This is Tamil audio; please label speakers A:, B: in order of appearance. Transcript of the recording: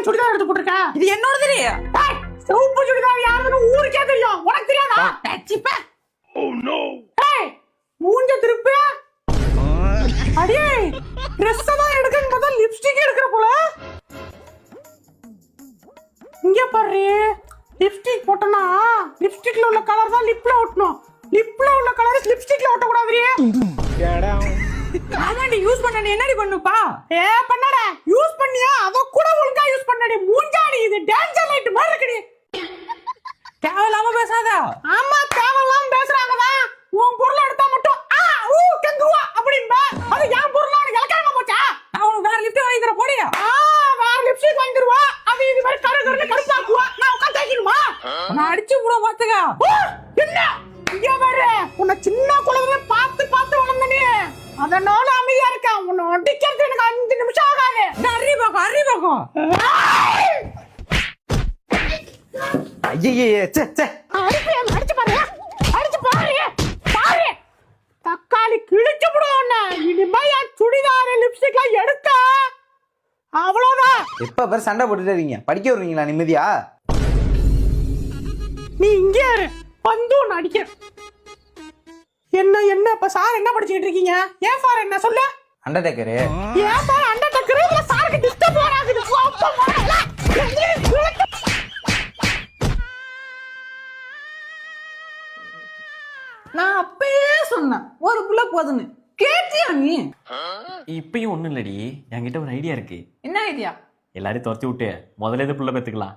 A: சுடிதார் எடுத்து போட்டுருக்க?
B: இது என்னோட தெரியும்.
A: சிவப்பு சுடிதார் யாருன்னு ஊருக்கே தெரியும், உனக்கு தெரியாதா? மூஞ்ச திருப்பி அடியே ட்ரெஸ் தான் எடுக்கன்னு பார்த்தா லிப்ஸ்டிக் எடுக்கிற போல. இங்க பாரு, லிப்ஸ்டிக் போட்டனா லிப்ஸ்டிக்ல உள்ள கலர் தான் லிப்ல ஒட்டணும், லிப்ல உள்ள கலர் லிப்ஸ்டிக்ல ஒட்ட கூடாதுறியே.
B: ஆமாண்டி, யூஸ் பண்ண என்னடி பண்ணுப்பா?
A: பண்ணடா, யூஸ் பண்ணியா அத கூட ஒழுங்கா யூஸ் பண்ணடி. மூஞ்சாடி இது டேஞ்சர் லைட் மாதிரி இருக்குடி.
B: தேவையில்லாம பேசாத.
A: ஆமா, தேவையில்லாம பேசுறாங்கதான். உன் பொருளை எடுத்தா மட்டும் கெங்குவா அப்படின்பா. அது என் பொருளா இலக்காம போச்சா?
B: நான் உனக்கு வேற லிப்ட் வாங்கி தர போடியா?
A: வேற லிப்ஸ்டிக் வாங்கி தருவா. அது இது மாதிரி கருகருன்னு கருப்பாக்குவா. நான் உட்காந்து தேய்க்கணுமா?
B: நான் அடிச்சு கூட பாத்துக்க.
A: என்ன இங்க பாரு, உன்னை சின்ன குழந்தை பார்த்து பார்த்து வளர்ந்தனே, அதனால அமைதியா இருக்க. உன்னை அடிக்கிறது எனக்கு 5 நிமிஷம் ஆகாது.
B: அறி பக்கம்
C: ஐயே
A: அடிச்சு பாரு, அடிச்சு பாரு பாரு. தக்காளி கிழிச்சு விடுவோம். இனிமே என் சுடிதார லிப்ஸ்டிக்லாம் எடுக்க அவ்வளவுதான்.
C: எப்ப பேர் சண்டை போட்டுட்டே இருக்கீங்க? படிக்க வருவீங்களா நிம்மதியா?
A: நீ இங்கே இரு, வந்து ஒன்னு அடிக்க. என்ன இப்ப சார் என்ன படிச்சுக்கிட்டு இருக்கீங்க? ஏன் சார் என்ன சொல்லு?
C: அண்டர்டேக்கரு.
A: ஏன் சார் அண்டர்டேக்கரு? இல்ல சாருக்கு டிஸ்டர்ப் ஆகுது.
B: நான் அப்பயே சொன்னேன் ஒரு புள்ள போதுன்னு. கேட்டியா நீ?
D: இப்பயும் ஒண்ணும் இல்லடி, என்கிட்ட ஒரு ஐடியா இருக்கு.
B: என்ன ஐடியா?
D: எல்லாரையும் துரத்தி விட்டு முதல்ல இது புள்ள பெத்துக்கலாம்.